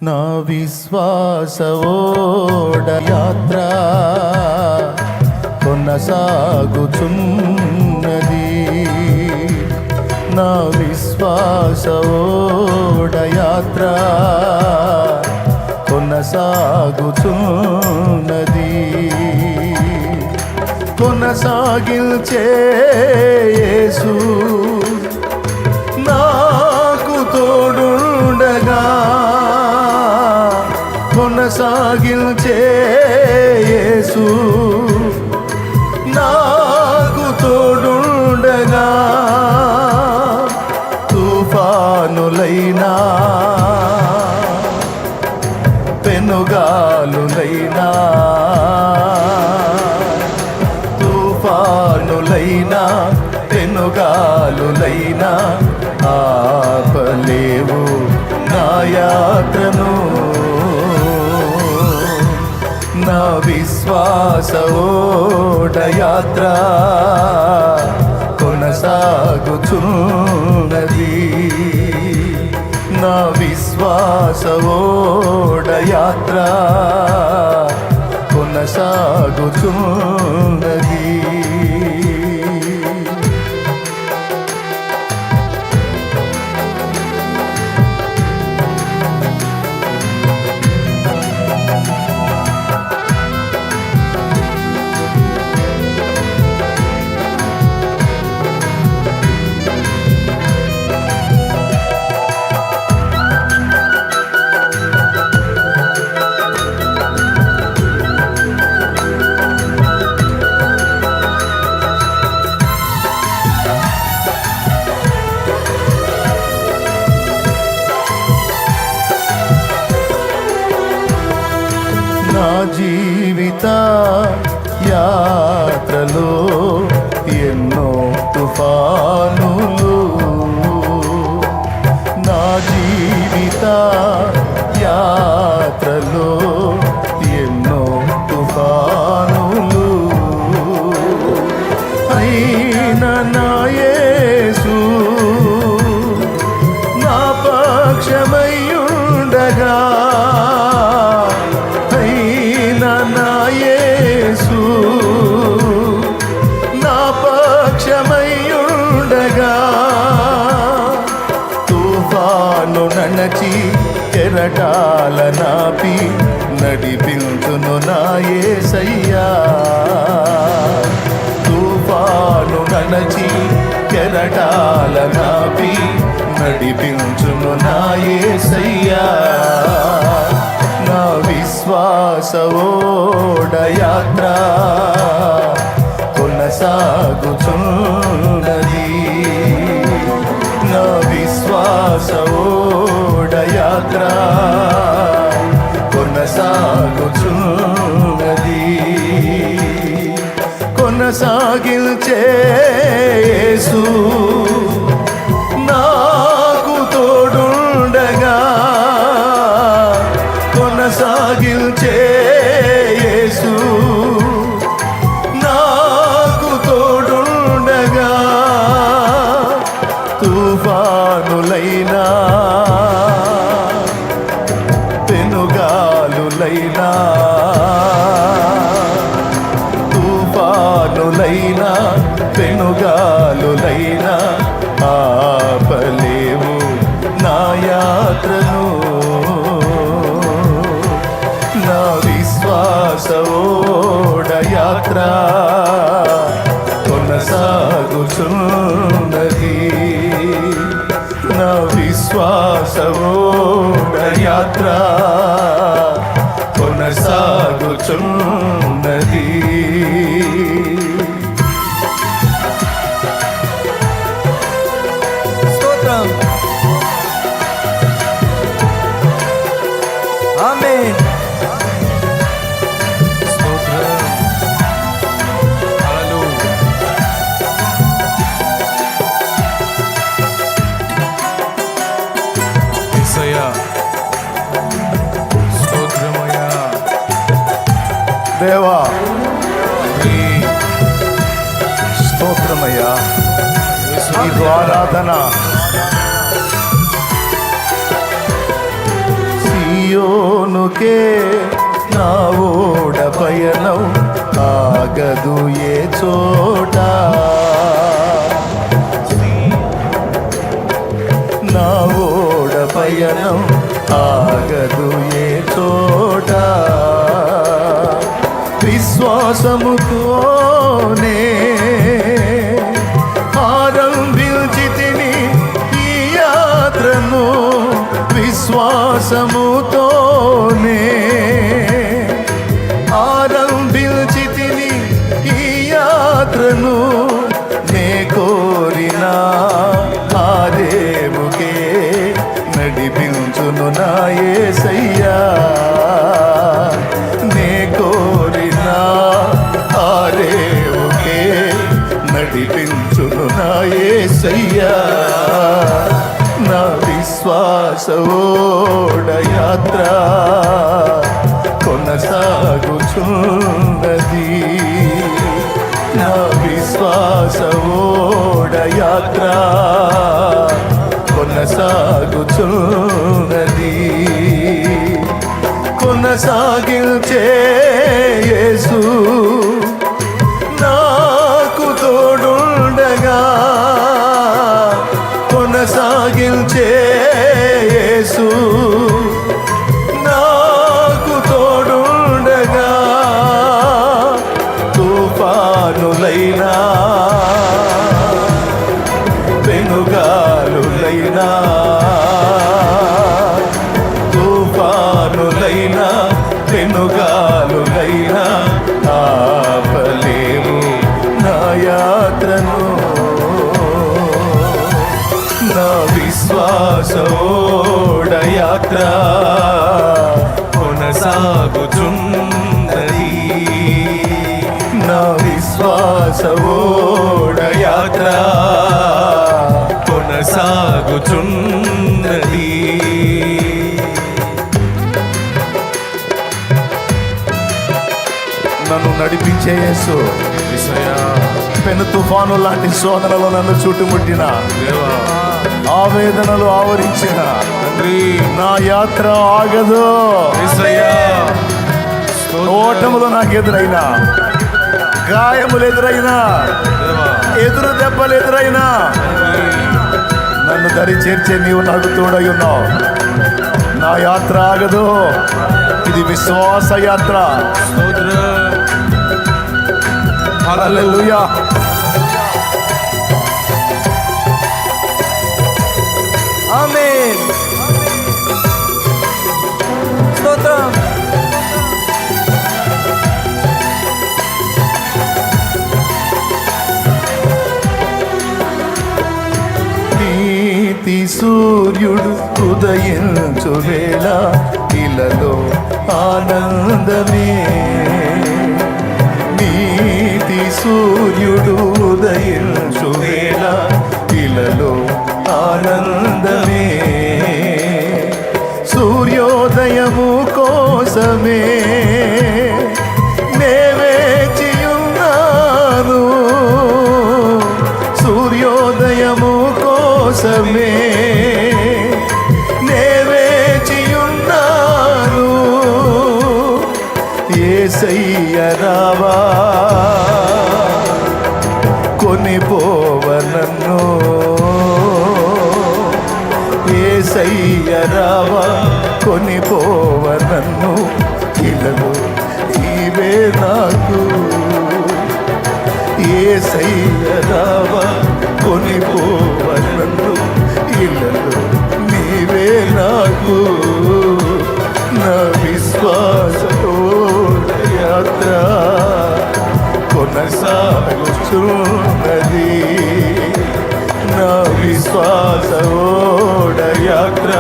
నా విశ్వాస ఓడ యాత్ర కొనసాగుచున్నది. నా విశ్వాస ఓడ యాత్ర కొనసాగుచున్నది. కొనసాగించే యేసు నాకు తోడుండగా, కొనసాగించే యేసు నాకు తోడుండగా, తుఫానులైనా పెనుగాలులైనా, తుఫానులైనా పెనుగాలులైనా ఆపలేవు నా యాత్రను. నా విశ్వాస ఓడ యాత్ర కొనసాగుచున్నది. నా విశ్వాస ఓడ యాత్ర కొనసాగుచున్నది. నా జీవిత యాత్రలో ఎన్నో తుఫానులు, నా జీవిత యాత్రలో ఎన్నో తుఫానులు, అయినా నా యేసు నా పక్షమయ్యుండగా, నా యేసు నా పక్షమయ్యుండగా, తుఫాను నడచి కెరటాల నాపి నడిపించును నా యేసయ్యా. తుఫాను నడచి కెరటాల నాపి నడిపించును నా యేసయ్యా. నా విశ్వాస ఓడ యాత్ర కొనసాగుచున్నది. నా విశ్వాస ఓడ యాత్ర కొనసాగుచున్నది. కొనసాగించే యేసు నాకు తోడుండగా, కొనసాగించే యేసు నాకు తోడుండగా, తుఫానులైనా పెనుగాలులైనా, తుఫానులైనా పెనుగాలులైనా ఆపలేవు నా యాత్రను. నా విశ్వాస ఓడ యాత్ర కొనసాగుచున్నది. నా విశ్వాస ఓడ యాత్ర కొనసాగుచున్నది. స్తోత్రం. ఆమేన్. దేవా స్తోత్రమయ్యా, నీకు ఆరాధన. సియోనుకే నా ఓడ పయనం ఆగదు ఏ చోట. నా ఓడ పయనం ఆగదు ఏ చోట. విశ్వాసముతోనే ఆరంభించితిని ఈ యాత్రను, విశ్వాసముతోనే ఆరంభించితిని ఈ యాత్రను. నే కోరిన ఆదేముకే నడిపించును నా యేసయ్యా. నే కోరిన ఆదేముకే నడిపించును నా యేసయ్యా. నా విశ్వాస ఓడ యాత్ర కొనసాగుచున్నది. నా విశ్వాస ఓడ యాత్ర కొనసాగుచున్నది. కొనసాగించే యేసు నాకు తోడుండగా. కొనసాగించే యేసు నాకు తోడుండగా. తుఫానులైనా పెనుగాలులైనా, తుఫానులైనా పెనుగాలులైనా ఆపలేవు నా యాత్రను. నా విశ్వాస ఓడ యాత్ర కొనసాగుచున్నది. నా విశ్వాస ఓడ యాత్ర కొనసాగుచున్నది. నన్ను నడిపించే యేసు పెను తుఫాను లాంటి శోధనలు నన్ను చుట్టుముట్టిన, ఆవేదనలు ఆవరించిన నా యాత్ర ఆగదు. ఓటములు నాకు ఎదురైనా, గాయములు ఎదురైనా, ఎదురు దెబ్బలు ఎదురైనా నన్ను దరి చేర్చే నీవు నాకు తోడై ఉన్నావు. నా యాత్ర ఆగదు. ఇది విశ్వాస యాత్ర. హల్లెలూయా. ఆమేన్. స్తోత్రం. నీతి సూర్యుడు ఉదయించు వేళ ఇలలో ఆనందమే. నీతి సూర్యుడు ఉదయించు వేళ ఇలలో ఆనందమే. సూర్యోదయము కోసమే నే వేచియున్నాను. సూర్యోదయము కోసమే నే వేచియున్నాను. యేసయ్య రావా కొనిపోవ నన్ను. యేసయ్య రావా కొనిపోవ నన్ను. ఇలలో నీవే నాకు. యేసయ్య రావా కొనిపోవ నన్ను. ఇలలో నీవే నాకు. నా విశ్వాస యాత్ర కొనసాగుచున్నది. నా విశ్వాస యాత్ర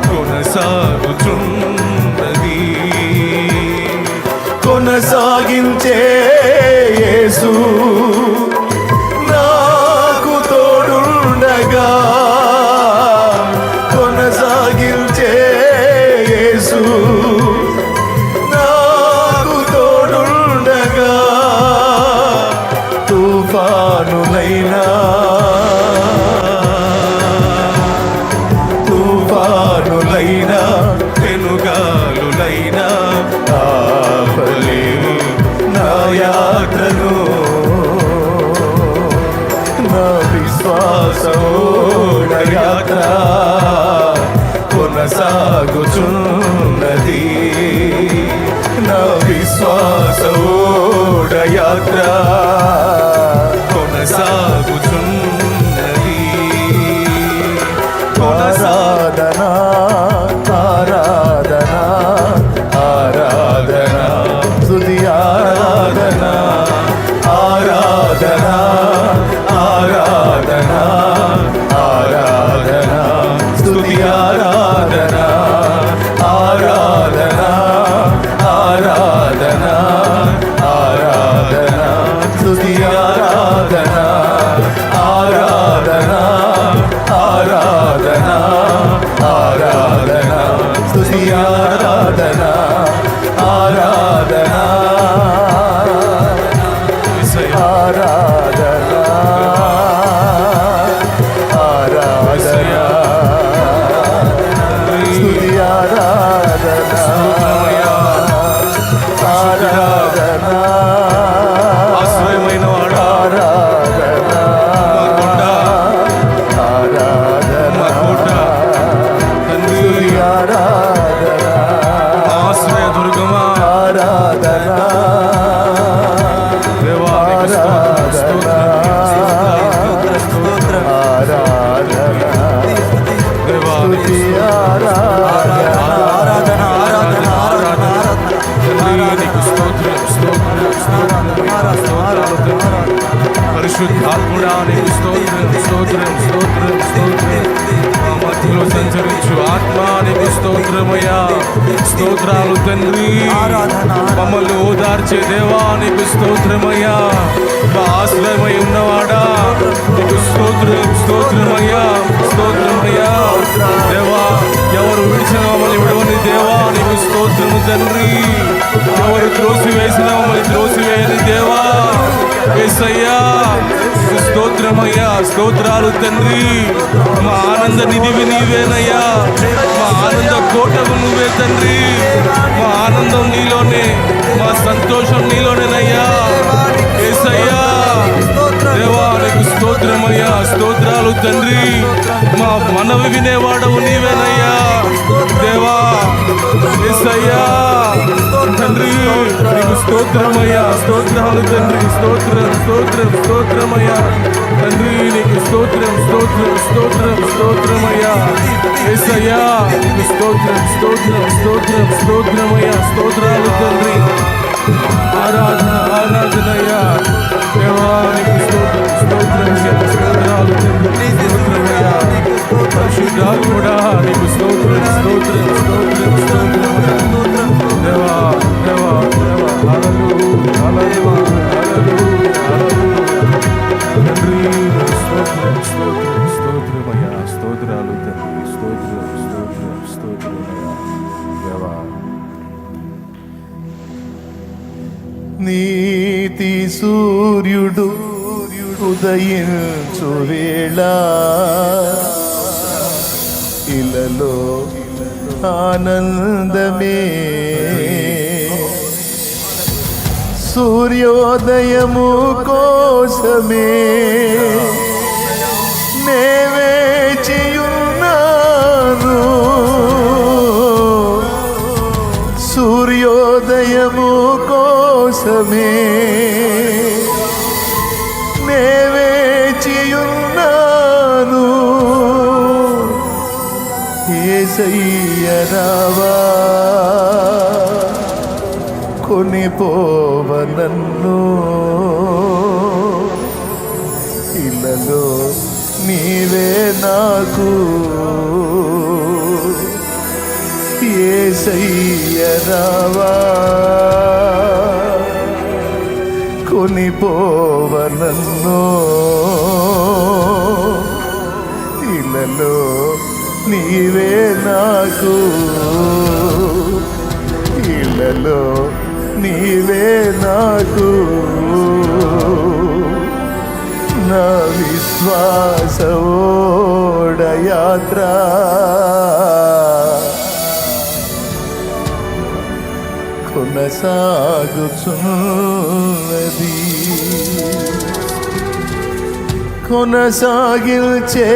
కొనసాగుచున్నది. కొనసాగించే యేసు నాకు తోడుండగా. కొనసాగించే కొనసాగుచున్నది నా విశ్వాస ఓడయాత్ర కొనసాగుచున్నది. ఆరాధనా ఆరాధనా ఆరాధనా స్తుతి ఆరాధనా ఆరాధనా ఆరాధనా ఆరాధనా స్తుతి ఆరాధనా ఆరాధనా ఆరాధనా ఆరాధనా స్తుతి ఆరాధనా ఆరాధనా ఆరాధనా ఆరాధనా స్తుతి ఆరాధనా ఆరాధనా ఆరాధనా ఆరాధనా స్తుతి ఆరాధనా ఆరాధనా ఆశ్రయమైన వాడు ఆరాధనా ఆరాధనా స్తుతి ఆరాధనా ఆశ్రయ దుర్గమా ఆరాధనా పరిశుద్ధాత్ముడా నీకు స్తోత్రం స్తోత్రం స్తోత్రం స్తోత్రం. మా మధ్యలో సంచరించు ఆత్మా నీకు స్తోత్రమయ్యా. స్తోత్రాలు తండ్రి. మమ్మల్ని ఓదార్చే దేవా నీకు స్తోత్రమయ్యా. మా ఆశ్రయమై ఉన్నవాడా నీకు స్తోత్రం స్తోత్రమయ్యా స్తోత్రమయ్యా. దేవా ఎవరు విడిచిన మమ్మల్ని విడవని దేవా నీకు స్తోత్రము తండ్రి. ఎవరు త్రోసివేసిన మమ్మల్ని త్రోసివేయని దేవా యేసయ్యా స్తోత్రమయ్యా. స్తోత్రాలు తండ్రి. మా ఆనంద నిధివి నీవేనయ్యా. మా ఆనంద కోటకు నువ్వే తండ్రి. మా ఆనందం నీలోనే, మా సంతోషం నీలోనేనయ్యా యేసయ్యా. దేవా నీకు స్తోత్రమయ్యా. స్తోత్రాలు తండ్రి. మా మనవి వినేవాడవు నీవేనయ్యా దేవా యేసయ్యా తండ్రి. నీకు స్తోత్రమయ్యా. స్తోత్రాలు తండ్రి. స్తోత్రం స్తోత్రం స్తోత్రమయ్యా తండ్రి. నీకు స్తోత్రం స్తోత్రం స్తోత్రం స్తోత్రమయ్యా యేసయ్యా. నీకు స్తోత్రం స్తోత్రం స్తోత్రం స్తోత్రమయ్యా. స్తోత్రాలు తండ్రి. ఆరాధన ఆరాధనయ్యా దేవా నీకు స్తోత్రం స్తోత్రమయ్యా. స్తోత్రాలు తండ్రి. స్తోత్రమయ్యా. పరిశుద్ధాత్ముడా నీకు స్తోత్రం స్తోత్రం స్తోత్రం స్తోత్రమయ్యా దేవా దేవా దేవా. హల్లెలూయా హల్లెలూయా హల్లెలూయా తండ్రి. స్తోత్రం స్తోత్రం స్తోత్రమయ్యా. స్తోత్రాలు తండ్రి. స్తోత్రం స్తోత్రం స్తోత్రమయ్యా దేవా. నీతి సూర్యుడు ఉదయించు వేళ ఇలలో ఆనందమే. సూర్యోదయము కోసమే నే వేచియున్నాను. సూర్యోదయము కోసమే నే వేచియున్నాను. యేసయ్య రావా కొనిపోవ నన్ను. ఇలలో నీవే నాకు యేసయ్య రావా కొనిపోవ నన్ను. ఇలలో నీవే నాకు ఇలలో నీవే నాకు. నా విశ్వాస ఓడయాత్ర కొనసాగుచున్నది. కొనసాగిల్చే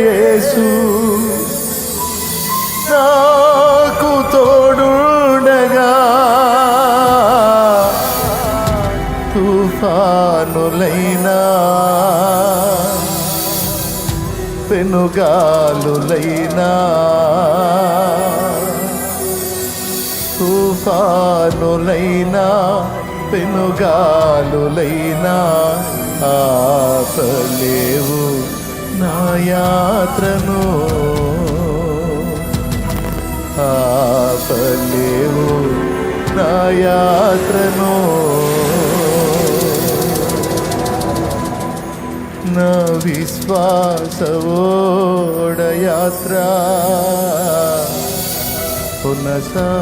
యేసు పెనుగాలులైనా తుఫానులైనా పెనుగాలులైనా ఆపలేవు నా యాత్రను, ఆపలేవు నా యాత్రను. నా విశ్వాసవోడ యాత్ర కొనసాగుచున్నది.